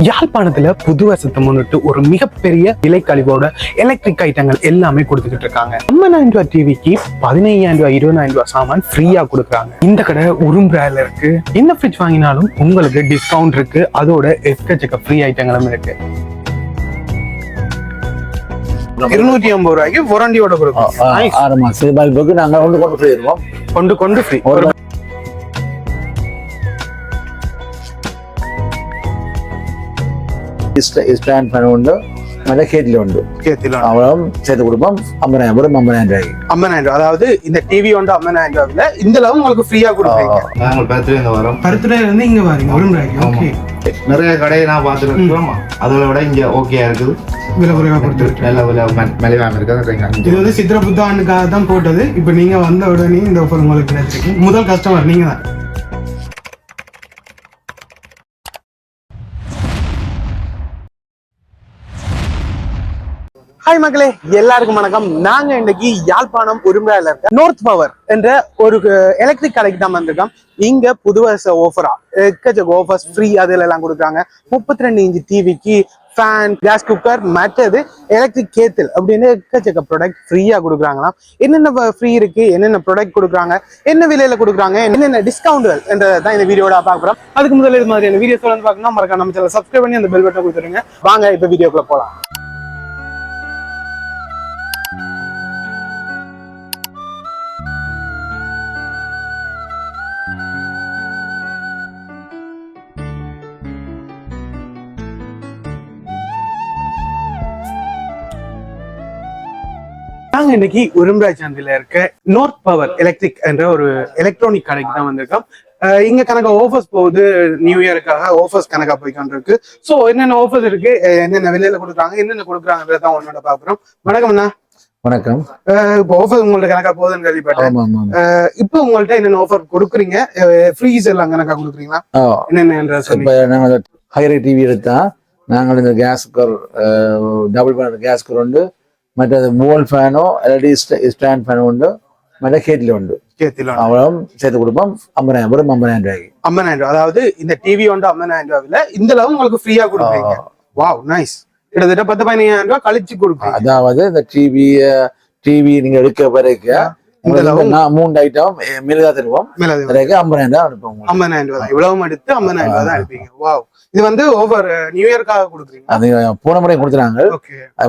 யாழ்ப்பாணத்துல புது வருஷத்தை முன்னிட்டு ஒரு மிகப்பெரிய விலைக்கழிவோட எலக்ட்ரிக் ஐட்டங்கள் எல்லாமே கொடுத்துக்கிட்டு இருக்காங்க. 50,000 ரூபாய் டிவிக்கு 15,000 ரூபாய் 20,000 ரூபாய் சாமான் ஃப்ரீயா கொடுக்குறாங்க. இந்த கடை உரும்பிராயில இருக்கு. என்ன ஃப்ரிட்ஜ் வாங்கினாலும் உங்களுக்கு டிஸ்கவுண்ட் இருக்கு. அதோட எக்கச்சக்க ஃப்ரீ ஐட்டங்களும் இருக்கு. 250 ரூபாய்க்கு வாரண்டியோட கொடுக்கும். 6 மாசம் பல்புக்கு நாங்க கொண்டு ஃப்ரீ இருக்கோம். கொண்டு ஃப்ரீ. ஸ்டாண்ட் ஃபேன் உண்டு, மற்ற கேட்டில் உண்டு. அவ்வளோ சேர்த்து கொடுப்போம். 50,000 ரூபாய். அதாவது இந்த டிவி வந்து 50,000 ரூபாயில இந்த அளவு உங்களுக்கு ஃப்ரீயா கொடுப்பீங்க. நாங்கள் பருத்துலேருந்து வரோம். பருத்துலேருந்து வந்து இங்க வரீங்க. ஓகே. நிறைய கடையை நான் பார்த்துருக்கோம். அதை விட இங்க ஓகேயா இருக்குது. விலை குறைவா கொடுத்துருக்கு. நல்ல விலை மலிவாக இருக்குது. இது வந்து சித்திர புத்தாண்டுக்காக தான் போட்டது. இப்போ நீங்க வந்த உடனே இந்த ஆஃபர் உங்களுக்கு கிடைச்சிருக்கு. முதல் கஸ்டமர் நீங்க தான். ஹாய் மக்களே, எல்லாருக்கும் வணக்கம். நாங்க இன்னைக்கு யாழ்ப்பாணம் உரும்பிராயில இருக்க நார்த் பவர் என்ற ஒரு எலக்ட்ரிக் கடைக்கு தான் வந்திருக்கோம். இங்க புது வருஷ ஆஃபரா எக்கச்சக்க ஆஃபர்ஸ் ஃப்ரீ அதுல எல்லாம் கொடுக்குறாங்க. 32 இன்ச் டிவிக்கு ஃபேன், கேஸ் குக்கர், மற்றது எலக்ட்ரிக் கேட்டில் அப்படின்னு எக்கச்சக்க ப்ராடக்ட் ஃப்ரீயா கொடுக்குறாங்களாம். என்னென்ன ஃப்ரீ இருக்கு, என்னென்ன ப்ராடக்ட் கொடுக்குறாங்க, என்ன விலையில கொடுக்குறாங்க, என்னென்ன டிஸ்கவுண்ட்கள் என்றதான் இந்த வீடியோட பார்க்குறோம். அதுக்கு முதல்ல இது மாதிரியான வீடியோஸ் வந்து பார்க்கணும் மறக்காம நம்ம சேனலை சப்ஸ்கிரைப் பண்ணி அந்த பெல் பட்டனை கொடுத்துருங்க. வாங்க இப்ப வீடியோக்குள்ள போலாம். நாங்க இன்னைக்கு உரும்பிராய் சந்தையில இருக்க நார்த் பவர் எலக்ட்ரிக் என்ற ஒரு எலக்ட்ரானிக் கடைக்கு தான் வந்திருக்கோம். இங்க கணக்கா ஆஃபர்ஸ் போகுது. நியூ இயருக்காக ஆஃபர்ஸ் கணக்கா போய்க்கொண்டு இருக்கு. ஸோ என்னென்ன ஆஃபர்ஸ் இருக்கு, என்னென்ன விலையில கொடுக்குறாங்க, என்னென்ன கொடுக்குறாங்கன்றதான் உன்னோட பாக்குறோம். வணக்கம் அண்ணா. வணக்கம். இப்போ ஆஃபர் உங்கள்ட்ட கணக்கா போகுதுன்னு கேள்விப்பட்டேன். இப்போ உங்கள்ட்ட என்னென்ன ஆஃபர் கொடுக்குறீங்க, ஃப்ரீஸ் எல்லாம் கணக்கா கொடுக்குறீங்களா, என்னென்ன? ஹைரே டிவி எடுத்தா நாங்கள் இந்த case cooker, double panel case cooker உண்டு, மற்றது மூவல் ஃபேனோ இல்லாட்டி ஸ்டாண்ட் ஃபேனோ உண்டு, மற்ற கேட்டில் உண்டு. அவ்வளோ சேர்த்து கொடுப்போம். 50,000 ரூபாய். 50,000 ரூபாய். அதாவது இந்த டிவி வந்து 50,000 ரூபாயில இந்த அளவு உங்களுக்கு ஃப்ரீயா கொடுப்பீங்க. Wow, nice. கிட்டத்தட்ட 10-15,000 ரூபாய் கழிச்சு கொடுப்பீங்க. அதாவது இந்த டிவி நீங்க எடுக்க பிறகு 3 ஐட்டம் மிளகா தருவோம். 50,000 ரூபாய் அனுப்புவோம். 50,000 ரூபாய். இவ்வளவு எடுத்து 50,000 ரூபாய் தான் அனுப்பீங்க. வாவ். இது வந்து ஓவர் நியூ இயர்க்காக கொடுக்குறீங்க. அது போன முறை கொடுத்துறாங்க.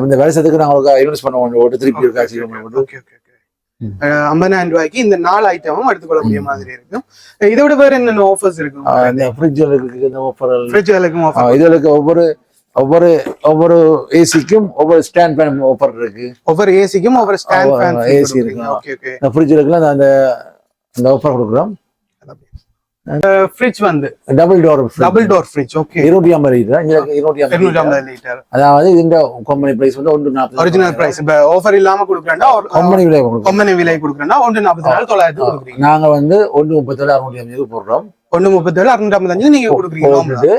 இந்த வருஷத்துக்கு நாங்களுக்கு இன்வெஸ்ட் பண்ணுவோம். திருப்பி 50,000 ரூபாய்க்கு இந்த 4 ஐட்டமும் எடுத்துக்கொள்ளக்கூடிய மாதிரி இருக்கும். இதை விட வேற என்னென்ன ஆஃபர்ஸ் இருக்கும்? இதுகளுக்கு ஒவ்வொரு ஏசிக்கும் ஒவ்வொரு ஸ்டாண்ட் ஃபேன் ஆஃபர் இருக்கு. ஒவ்வொரு ஏசிக்கும் ஒவ்வொரு ஸ்டாண்ட் ஃபேன் ஏசி இருக்கு. இந்த ஃப்ரிட்ஜ்ல அந்த ஆஃபர் கொடுக்குறோம். ஃப்ரிட்ஜ் வந்து double door fridge. Okay. 250 litre. அதாவது இந்த கம்பெனி பிரைஸ் வந்து 140. Original price. இப்ப ஆஃபர் இல்லாம கொடுக்கறேன்னா கம்பெனி விலை கொடுக்கறேன்னா 144,900 கொடுக்குறீங்க. நாங்க வந்து 137,650 போடுறோம். 137,655 நீங்க கொடுக்குறீங்க.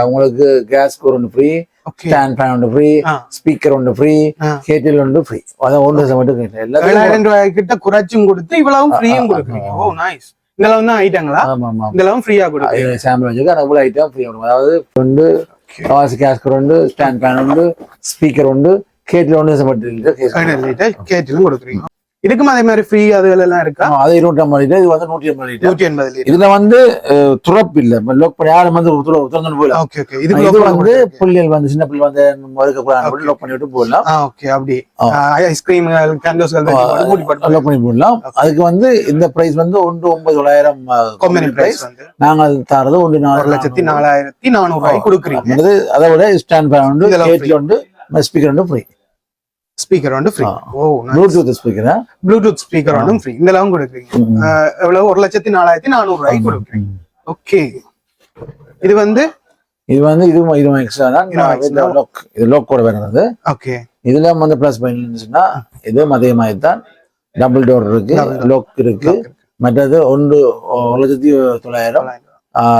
உங்களுக்கு கேஸ் குக்கர் ஒன்று ஃப்ரீ, ஸ்டாண்ட் ஃபேன் ஒன்று ஃப்ரீ, ஸ்பீக்கர் ஒன்று ஃப்ரீ, கேட்டில் ஒன்று ஃப்ரீ. அதான் 1 மட்டும் 7,000 ரூபாய் கிட்ட குறைச்சும் கொடுத்து இவ்வளவும் ஃப்ரீயும் கொடுக்குறீங்க. ஓ நைஸ். இதெல்லாம் தான் ஐட்டங்களா? இதெல்லாம் ஃப்ரீயா கொடுக்குறீங்க. சாம்பிள் வச்சுக்க அவ்வளவு ஐட்டம் ஃப்ரீ கொடுக்கும். அதாவது உண்டு கேஸ் குக்கர் உண்டு, ஸ்டாண்ட் ஃபேன் உண்டு, ஸ்பீக்கர் உண்டு, கேட்டில் ஒன்று கேட்டிலும் கொடுக்குறீங்க. இதுக்கும் அதே மாதிரி ஃப்ரீ அதுல எல்லாம் இருக்கா? அது 250 லிட்டர். இது வந்து 180 லிட்டர். 180 லிட்டர். இதுல வந்து துறப்பு இல்ல, லோக் பண்ணி யாரும் வந்து திறந்து போயிடலாம். Okay okay. இது வந்து புள்ளிகள் வந்து சின்ன பிள்ளை வந்து மறுக்க லோக் பண்ணி விட்டு போயிடலாம். ஓகே. அப்படி ஐஸ்கிரீம் கேண்டல்ஸ்கள் லோக் பண்ணி போயிடலாம். அதுக்கு வந்து இந்த பிரைஸ் வந்து 1,09,000 கம்பெனி பிரைஸ். நாங்கள் தரது 1,04,400 ரூபாய் கொடுக்குறீங்க. அதை விட ஸ்டாண்ட் ஃபேன் உண்டு, கேட்டில் உண்டு, ஸ்பீக்கர் உண்டு ஃப்ரீ. ஸ்பீக்கர் வந்து ஃப்ரீ. ஓ ப்ளூடூத் ஸ்பீக்கர். ப்ளூடூத் ஸ்பீக்கர் வந்து ஃப்ரீ. இந்த அளவும் கொடுக்குறீங்க. எவ்வளவு? 1,04,400 ரூபாய் கொடுக்குறீங்க. ஓகே. இது வந்து இது எக்ஸ்ட்ரா தான். இது லோக்கோட வருது. ஓகே. இதுல வந்து பிளஸ் பாயிண்ட் இருந்துச்சுன்னா இது அதே மாதிரி தான். டபுள் டோர் இருக்கு, லோக் இருக்கு. மற்றது 1,09,000.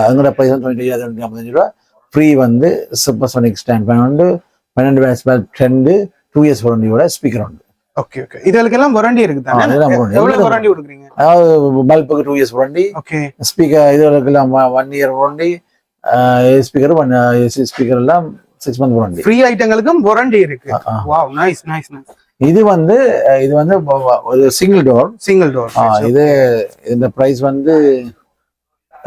எங்களோட பிரைஸ் 25,055 ரூபாய். ஃப்ரீ வந்து சூப்பர்சோனிக் ஸ்டாண்ட் ஃபேன் உண்டு, 12 வாட்ஸ் பல்ப் 2 years வாரண்டியோட ஸ்பீக்கர் உண்டு. Okay okay. இதுக்கெல்லாம் வாரண்டி இருக்கு தானே? எவ்வளவு வாரண்டி கொடுக்குறீங்க? அதாவது பல்புக்கு 2 years வாரண்டி. ஓகே. ஸ்பீக்கர் இதுக்கெல்லாம் 1 year warranty. Speaker AC speaker எல்லாம் 6 month வாரண்டி. ஃப்ரீ ஐட்டங்களுக்கும் வாரண்டி இருக்கு. Wow nice nice nice. இது வந்து ஒரு சிங்கிள் டோர். இது இந்த பிரைஸ் வந்து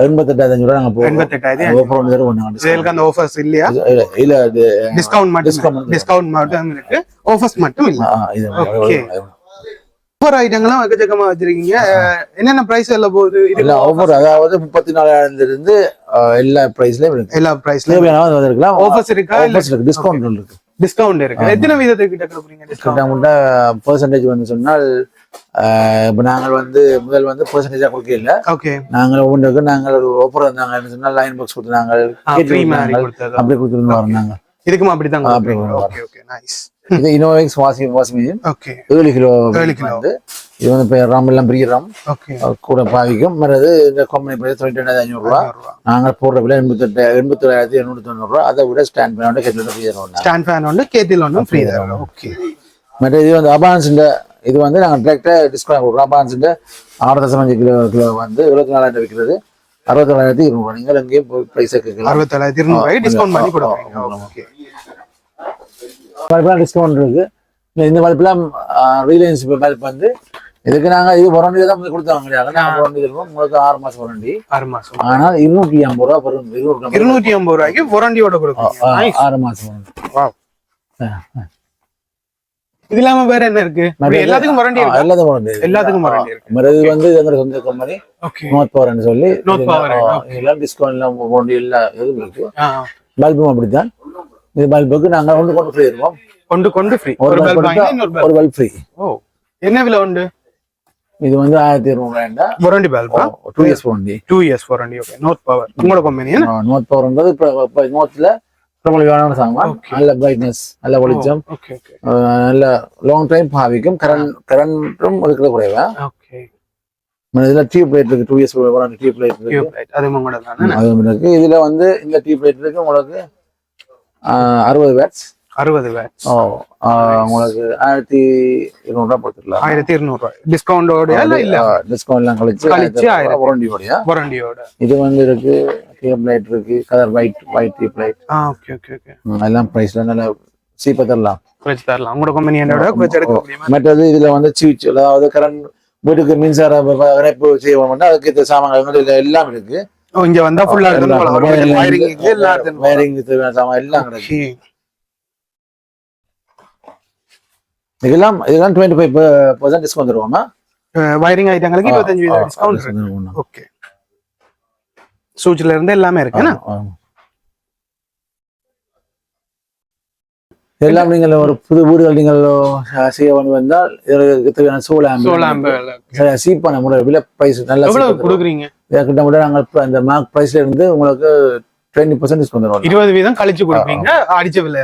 88,500 ரூபாய். நாங்க 88,000 ஆஃபர் வந்து சேல்க்கு அந்த ஆஃபர்ஸ் இல்லையா? இல்ல இது டிஸ்கவுண்ட் மட்டும் இருக்கு, ஆஃபர்ஸ் மட்டும் இல்ல. இது ஓகே. ஆஃபர் ஐட்டங்களும் எக்கச்சக்கமா வச்சிருக்கீங்க. என்னென்ன பிரைஸ் எல்லாம் போகுது? இல்ல ஆஃபர் அதாவது 34,000 இருந்து எல்லா பிரைஸ்லயும் இருக்கு. எல்லா பிரைஸ்லயும் இருக்கலாம். ஆஃபர்ஸ் இருக்கா? ஆஃபர்ஸ் இருக்கு, டிஸ்கவுண்ட் இருக்கு. டிஸ்கவுண்ட் இருக்கு. எத்தனை வீதத்துக்கு கிட்ட கொடுப்பீங்க டிஸ்கவுண்ட்? பெர்சன்டேஜ் வந்து சொன்னால் இப்ப நாங்கள் வந்து முதல் வந்து பெர்சன்டேஜா கொடுக்கல. ஓகே. நாங்கள் ஒவ்வொன்றுக்கு நாங்கள் ஒரு ஆஃபர் வந்தாங்க சொன்னா லைன் பாக்ஸ் கொடுத்து நாங்கள் அப்படி கொடுத்துருந்து வரோம். இதுக்கும் அப்படிதான். Okay okay nice. இது இனோவேக்ஸ் வாஷிங் மிஷின். ஓகே. 7 கிலோ வந்து இது வந்து ராம் எல்லாம் பெரிய ராம். ஓகே. கூட பாவிக்கும். மற்றது இந்த கம்பெனி பிரைஸ் 22,500 ரூபாய். நாங்கள் போடுற விலை 87,890 ரூபாய். அதை விட ஸ்டாண்ட் ஃபேன் ஒன்று கேட்டில் ஃப்ரீ தருவோம். ஸ்டாண்ட் ஃபேன் ஒன்று கேட்டில் ஒன்று ஃப்ரீ தருவோம். ஓகே. மற்ற இது வந்து அபான்ஸ் இது வந்து நாங்கள் டிரெக்டா டிஸ்கவுண்ட் கொடுக்குறோம். அபான்ஸ் 6.5 கிலோ வந்து 74,000 விற்கிறது. 64,200 நீங்கள் எங்கேயும் பிரைஸ் கேட்கலாம். 64,200 டிஸ்கவுண்ட் பண்ணி கொடுக்குறோம். ஓகே. டிஸ்கவுண்ட் இருக்கு. இந்த பல்பெல்லாம் ரிலையன்ஸ் பல்ப் வந்து இதுக்கு நாங்க இது வாரண்டி தான் கொடுத்தாங்க கிடையாது. நாங்கள் வாரண்டி தருவோம். உங்களுக்கு 6 மாசம் வாரண்டி. 6 மாசம். ஆனால் 250 ரூபா வரும். 250 ரூபாய்க்கு வாரண்டியோட கொடுக்குறோம். 6 மாசம் வாரண்டி. வாவ். இது இல்லாம வேற என்ன இருக்கு? எல்லாத்துக்கும் வாரண்டி இருக்கு. எல்லாத்துக்கும் வாரண்டி இருக்கு. மறது வந்து எங்க சொந்த கம்பெனி நோட் பவர்னு சொல்லி எல்லாம் டிஸ்கவுண்ட் எல்லாம் வாரண்டி எல்லா இதுவும் இருக்கு. பல்பும் அப்படித்தான். இது பல்புக்கு நாங்க கொண்டு ஃப்ரீ தருவோம். கொண்டு ஃப்ரீ. ஒரு பல்ப் ஃப்ரீ. ஓ என்ன விலை உண்டு? இது வந்து 1,200 warranty bulb. 2 years warranty. 2 years warranty. Okay. Note Power உங்களோட கம்பெனி. நோட் பவர்ன்றது இப்ப நோட்ல பிரபலமான சாமான். நல்ல பிரைட்னஸ், நல்ல வெளிச்சம். Okay okay. நல்ல லாங் டைம் பாவிக்கும். கரண்ட்டும் இருக்கிறது குறைவா. ஓகே. இதுல டியூப் லைட் இருக்கு. 2 இயர்ஸ் வாரண்டி டியூப் லைட் இருக்கு. அது உங்களோட தானே? அது இருக்கு. இதுல வந்து இந்த டியூப் லைட் இருக்கு உங்களுக்கு 60 வாட்ஸ். 60 வாட்ஸ். உங்களுக்கு 1,200 ரூபாய் கொடுத்துடலாம். 1,200 ரூபாய் டிஸ்கவுண்டோட இல்ல? டிஸ்கவுண்ட் எல்லாம் கழிச்சு வாரண்டியோட. இது வந்து இருக்கு. டியூப் லைட் இருக்கு. Colour white tube light. Okay okay okay. எல்லாம் பிரைஸ்ல நல்ல சீப்பா தரலாம். குறைச்சு தரலாம். உங்களோட கம்பெனியோட குறைச்சு எடுக்க முடியுமா? மற்றது இதுல வந்து ஸ்விட்ச், அதாவது கரண்ட் வீட்டுக்கு மின்சார இணைப்பு செய்வோம்னா அதுக்கு இந்த சாமான்கள் எல்லாம் இருக்கு. இங்க வந்தா ஃபுல்லா வயரிங் தேவையான சாமான் எல்லாம் இருக்கு. இதெல்லாம் 25% டிஸ்கவுண்ட் தருவோமா? வயரிங் ஐட்டங்களுக்கு 25% டிஸ்கவுண்ட். ஓகே. சூச்சில இருந்து எல்லாமே இருக்கு. எல்லாம் நீங்கள் ஒரு புது வீடுகள் நீங்கள் செய்ய வேண்டி வந்தால் தேவையான சோலாம்பு சீப்பான முறை விலை பிரைஸ் நல்லா கொடுக்குறீங்க. கிட்ட நாங்கள் அந்த மார்க் பிரைஸ்ல இருந்து உங்களுக்கு 20% டிஸ்கவுண்ட் தருவோம். 20% கழிச்சு கொடுப்பீங்க. அடிச்ச விலை.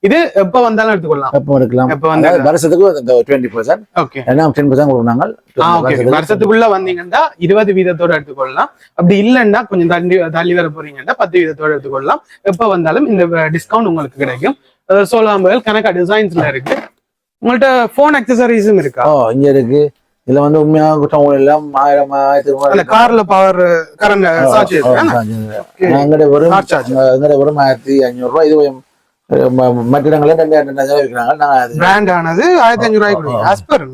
இது எப்ப வந்தாலும் எடுத்துக்கொள்ளலாம். எப்ப எடுக்கலாம். வருஷத்துக்கு 20%. ஓகே. 10% கொடுப்பாங்க. வருஷத்துக்குள்ள வந்தீங்கன்னா 20% எடுத்துக்கொள்ளலாம். அப்படி இல்லைன்னா கொஞ்சம் தள்ளி வர போறீங்கன்னா 10% எடுத்துக்கொள்ளலாம். எப்ப வந்தாலும் இந்த டிஸ்கவுண்ட் உங்களுக்கு கிடைக்கும். சோலாம்புகள் கணக்கா டிசைன்ஸ்ல இருக்கு. உங்கள்ட்ட போன் அக்சசரிஸும் இருக்கா? இங்க இருக்கு. இதுல வந்து உண்மையாக டவுன் எல்லாம் 1000 கார்ல பவர் கரண்ட் சார்ஜ் எங்கட வரும் 1,500 ரூபாய். இது மற்ற இடங்கள்ல 2,000 விற்கிறாங்க. பிராண்ட் ஆனது 1,500 ரூபாய் கொடுங்க. ஆஸ்பர்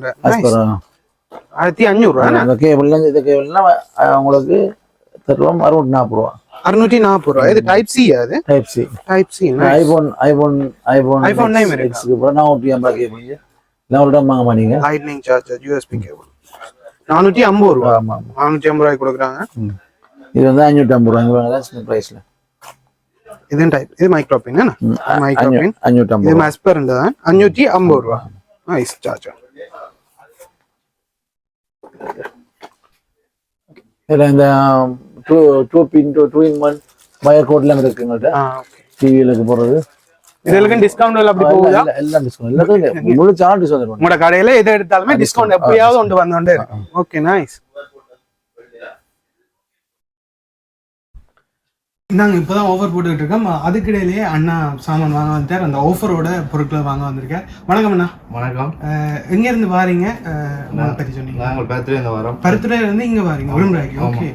1,500 ரூபாய். இந்த கேபிள்லாம் இது கேபிள்லாம் உங்களுக்கு தருவோம் 640 ரூபா. 640 ரூபாய். இது டைப் சி. அது டைப் சி. ஐபோன் 9 இருக்கு. அப்புறம் 450 கேபிள். வாங்க மாட்டீங்க. லைட்னிங் சார்ஜர் யூஎஸ்பி கேபிள் 450 ரூபாய். 450 ரூபாய் கொடுக்குறாங்க. இது வந்து 550 ரூபாய் சின்ன பிரைஸ்ல. இது டைப் இது மைக்ரோபின் என்ன? மைக்ரோபின் 550. இது மாஸ்பர் இந்த 550 ரூபாய். Nice charger. இதுல இந்த 2 in 1 வயர் கோட்லாம் இருக்குங்கள்ட்ட. டிவிகளுக்கு போடுறது. இதெல்லாம் டிஸ்கவுண்ட் அப்படி போகுதா? எல்லாம் டிஸ்கவுண்ட். எல்லாத்துக்கும் முழு சார்ட் டிஸ்கவுண்ட் தருவாங்க. உங்க கடையில எதை எடுத்தாலுமே டிஸ்கவுண்ட் எப்பயாவது ஒன்று வந்தோண்டே இருக்கு. Okay nice. நாங்க இப்பதான் ஆஃபர் போட்டுக்கிட்டு இருக்கோம். அதுக்கிடையிலேயே அண்ணா சாமான் வாங்க வந்துட்டார். அந்த ஆஃபரோட பொருட்களை வாங்க வந்திருக்கார். வணக்கம் அண்ணா. வணக்கம். எங்க இருந்து வாரீங்க? பத்தி சொன்னீங்க. நாங்கள் பருத்துறையில இருந்து வரோம். பருத்துறையில இருந்து இங்க வாரீங்க உடுமலைக்கு. ஓகே.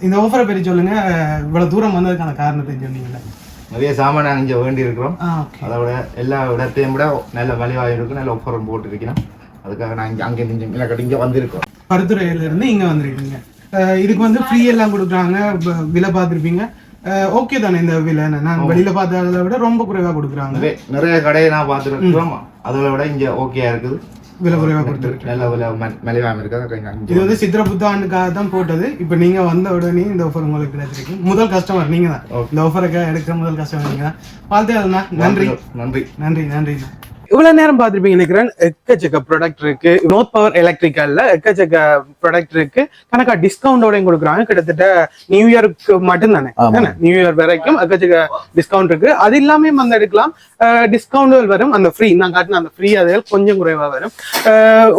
இந்த ஆஃபரை பற்றி சொல்லுங்க. இவ்வளவு தூரம் வந்ததுக்கான காரணத்தை சொன்னீங்கல்ல. நிறைய சாமான் நாங்கள் இங்கே வேண்டி இருக்கிறோம். ஓகே. அதை விட எல்லா இடத்தையும் விட நல்ல மலிவாக இருக்கு, நல்ல ஆஃபரும் போட்டுருக்கணும். அதுக்காக நான் இங்கே வந்திருக்கோம். பருத்துறையிலிருந்து இங்கே வந்திருக்கீங்க. இதுக்கு வந்து ஃப்ரீ எல்லாம் கொடுக்குறாங்க, விலை பார்த்துருப்பீங்க. ஓகே தானே இந்த விலை? நான் வெளியில பார்த்ததை விட ரொம்ப குறைவா கொடுக்குறாங்க. நிறைய கடையை நான் பார்த்துருக்கோம், அதை விட இங்கே ஓகேயா இருக்குது, விலை குறைவா கொடுத்துருக்கு, நல்ல விலை மலிவாக இருக்குது. இது வந்து சித்திரை புத்தாண்டுக்காக தான் போட்டது. இப்போ நீங்க வந்த உடனே இந்த ஆஃபர் உங்களுக்கு கிடைச்சிருக்கு. முதல் கஸ்டமர் நீங்க தான், இந்த ஆஃபருக்கு எடுக்கிற முதல் கஸ்டமர் நீங்க தான். வாழ்த்துக்கள்ண்ணா. நன்றி நன்றி நன்றி நன்றி. இவ்வளவு நேரம் பார்த்துருப்பீங்க நினைக்கிறேன். எக்கச்சக்க ப்ராடக்ட் இருக்கு. நோர்த் பவர் எலக்ட்ரிக்கல்ல எக்கச்சக்க ப்ராடக்ட் இருக்கு. கணக்கா டிஸ்கவுண்டோடையும் கொடுக்குறாங்க. கிட்டத்தட்ட நியூ இயருக்கு மட்டும் தானே, நியூ இயர் வரைக்கும் எக்கச்சக்க டிஸ்கவுண்ட் இருக்கு. அது இல்லாம வந்து எடுக்கலாம். டிஸ்கவுண்ட் வரும், அந்த ஃப்ரீ நான் காட்டின அந்த ஃப்ரீ அதில் கொஞ்சம் குறைவா வரும்.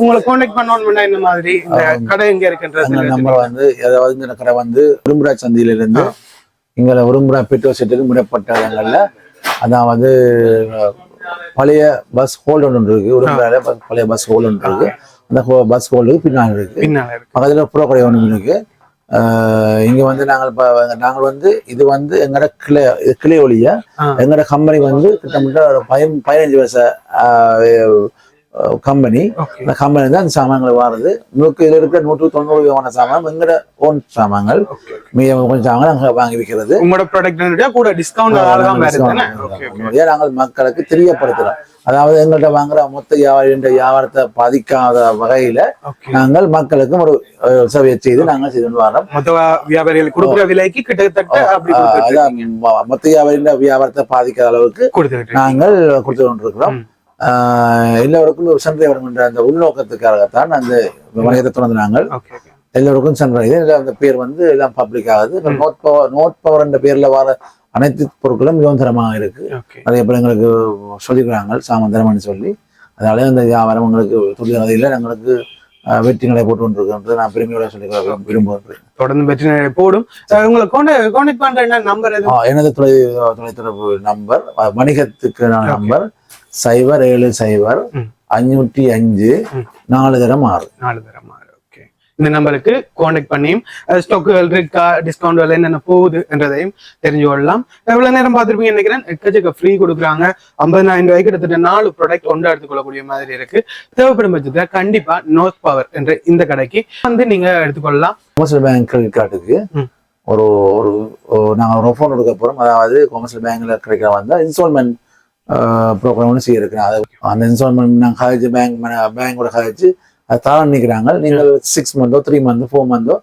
உங்களை கான்டாக்ட் பண்ணணும்னா இந்த மாதிரி இந்த கடை எங்க இருக்குன்றது நம்ம வந்து அதாவது இந்த கடை வந்து உரும்புரா சந்தையில இருந்து இங்க உரும்புரா பெட்ரோல் செட்டுக்கு முடப்பட்ட இடங்கள்ல, அதாவது பழைய பஸ் ஹோல்டு ஒன்று இருக்கு. உரும்புறால பழைய பஸ் ஹோல்டு ஒன்று இருக்கு. அந்த பஸ் ஹோல்டுக்கு பின்னால் இருக்கு. பக்கத்துல புற கடை ஒன்று இருக்கு. இங்க வந்து நாங்கள் வந்து இது வந்து எங்களோட கிளை ஒளிய எங்களோட கம்பெனி வந்து கிட்டத்தட்ட ஒரு 15 வருஷ கம்பெனி. அந்த கம்பெனி தான் அந்த சாமான்கள் வாருது. இதுல இருக்கிற 190 விதமான சாமான் எங்களோட ஓன் சாமான்கள். கொஞ்சம் சாமான் நாங்கள் வாங்கி விற்கிறது. நாங்கள் மக்களுக்கு தெரியப்படுத்துறோம். அதாவது எங்கள்கிட்ட வாங்குற மொத்த வியாபாரத்தை பாதிக்காத வகையில நாங்கள் மக்களுக்கும் ஒரு சேவையை செய்து நாங்கள் செய்து வரோம். மொத்த வியாபாரிகள் கொடுக்குற விலைக்கு கிட்டத்தட்ட மொத்த வியாபாரத்தை பாதிக்காத அளவுக்கு நாங்கள் கொடுத்து கொண்டிருக்கிறோம். எல்லோருக்கும் சென்றை வரும் என்ற அந்த உள்நோக்கத்துக்காகத்தான் அந்த வணிகத்தை தொடர்ந்து நாங்கள் எல்லோருக்கும் சென்றை. அந்த பேர் வந்து எல்லாம் பப்ளிக் ஆகுது. நோட் பவர் என்ற பேர்ல வர அனைத்து பொருட்களும் மிகவும் தரமாக இருக்கு. நிறைய பேர் எங்களுக்கு சொல்லிக்கிறாங்க சாமான் தரமானு சொல்லி. அதனால அந்த வியாபாரம் எங்களுக்கு துல்லியதையில் எங்களுக்கு வெற்றி நடை போட்டு கொண்டிருக்கிறது நான் பெருமையோட சொல்லி விரும்புகிறேன். தொடர்ந்து வெற்றி நடை போடும். உங்களை கான்டாக்ட் பண்ற நம்பர் எனது தொலைத்தொடர்பு நம்பர் வணிகத்துக்கு நம்பர் 070 505 406. ஓகே. இந்த நம்பருக்கு கான்டாக்ட் பண்ணியும் ஸ்டாக்குகள் இருக்கா, டிஸ்கவுண்ட் வேலை என்னென்ன போகுது என்றதையும் தெரிஞ்சு கொள்ளலாம். எவ்வளவு நேரம் பார்த்துருப்பீங்க நினைக்கிறேன். எக்கச்சக்க ஃப்ரீ கொடுக்குறாங்க. 50,000 ரூபாய்க்கு கிட்டத்தட்ட 4 ப்ராடக்ட் ஒன்றா எடுத்துக்கொள்ளக்கூடிய மாதிரி இருக்கு. தேவைப்படும் பட்சத்துல கண்டிப்பா நோர்த் பவர் என்ற இந்த கடைக்கு வந்து நீங்க எடுத்துக்கொள்ளலாம். கமர்ஷியல் பேங்க் கிரெடிட் கார்டுக்கு ஒரு நாங்கள் ஒரு ஃபோன் எடுக்க போறோம். அதாவது கமர்ஷியல் பேங்க்ல கிடைக்கிற வந்து இன்ஸ்டால்மெண்ட் ப்ரோக்ராம் ஒன்று செய்யிருக்கிறேன். அது அந்த இன்ஸ்டால்மெண்ட் நாங்கள் கழிச்சு பேங்கோட கழிச்சு அது தரம் நிற்கிறாங்க. நீங்கள் 6 மந்த்தோ 3 மந்த்தோ 4 மந்த்தோ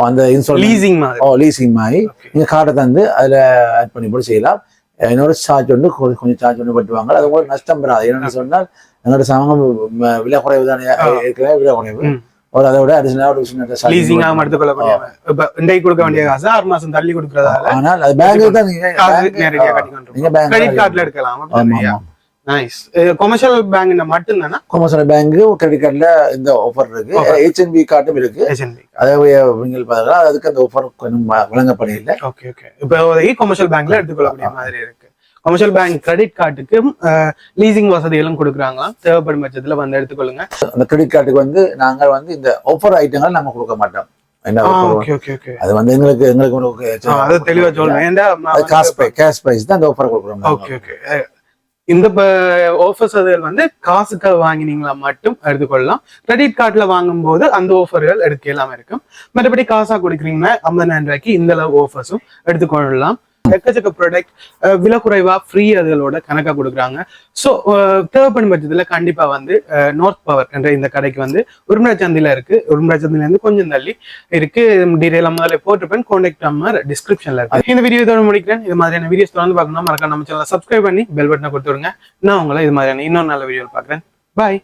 அந்த இன்ஸ்டால்மெண்ட் லீசிங் மாதிரி நீங்க கார்டை தந்து அதுல ஆட் பண்ணி போட்டு செய்யலாம். என்னோட சார்ஜ் வந்து கொஞ்சம் சார்ஜ் ஒன்று பட்டுவாங்க. அது உங்களுக்கு நஷ்டம் பெறாது. என்னென்னு சொன்னால் எங்களோட சாமான் விலை குறைவு தானே இருக்கிற விலை குறைவு. ஒரு அதை விட கொடுக்க வேண்டிய காசு 6 மாசம் தள்ளி கொடுக்கறதால ஆனால் அது பேங்க்ல தான் நீங்க கிரெடிட் கார்டுல எடுக்கலாம். கமர்ஷியல் பேங்க் மட்டும் தானா? கமர்ஷியல் பேங்க் கிரெடிட் கார்டுல இந்த ஆஃபர் இருக்கு. HNB கார்டும் இருக்கு. அதே நீங்கள் பார்த்தா அதுக்கு அந்த ஆஃபர் கொஞ்சம் வழங்கப்படவில்லை. Okay okay. இப்போ கமர்ஷியல் பேங்க்ல எடுத்துக்கொள்ளக்கூடிய மாதிரி இருக்கு. கமர்ஷியல் பேங்க் கிரெடிட் கார்டுக்கு லீசிங் வசதிகளும் கொடுக்குறாங்களாம். தேவைப்படும் பட்சத்துல வந்து எடுத்துக்கொள்ளுங்க. அந்த கிரெடிட் கார்டுக்கு வந்து நாங்கள் வந்து இந்த ஆஃபர் ஐட்டங்கள் நம்ம கொடுக்க மாட்டோம். அது வந்து எங்களுக்கு தெளிவா சொல்லுங்க. கேஷ் பிரைஸ் தான் அந்த ஆஃபர் கொடுக்குறோம். Okay okay. இந்த ஆஃபர்ஸ் வந்து காசுக்காக வாங்கினீங்களா மட்டும் எடுத்துக்கொள்ளலாம். கிரெடிட் கார்டுல வாங்கும் போது அந்த ஆஃபர்கள் எடுக்கலாம் இருக்கும். மற்றபடி காசா கொடுக்குறீங்கன்னா 50,000 ரூபாய்க்கு இந்த அளவு ஆஃபர்ஸும் எடுத்துக்கொள்ளலாம். எக்கச்சக்க ப்ராடக்ட் விலை குறைவா ஃப்ரீ அதுகளோட கணக்கா கொடுக்குறாங்க. ஸோ தேவைப்படும் பட்சத்துல கண்டிப்பா வந்து நோர்த் பவர் என்ற இந்த கடைக்கு வந்து உரும்புரா சந்தையில இருக்கு. உரும்புரா சந்தையில இருந்து கொஞ்சம் தள்ளி இருக்கு. டீடைல் முதல்ல போட்டிருப்பேன். கான்டாக்ட் நம்பர் டிஸ்கிரிப்ஷன்ல இருக்கு. இந்த வீடியோ இதோட முடிக்கிறேன். இது மாதிரியான வீடியோஸ் தொடர்ந்து பார்க்கணும் மறக்காம நம்ம சேனலை சப்ஸ்கிரைப் பண்ணி பெல் பட்டனை கொடுத்துருங்க. நான் உங்களை இது மாதிரியான இன்னொரு நல்ல வீடியோ பாக்குறேன். பாய்.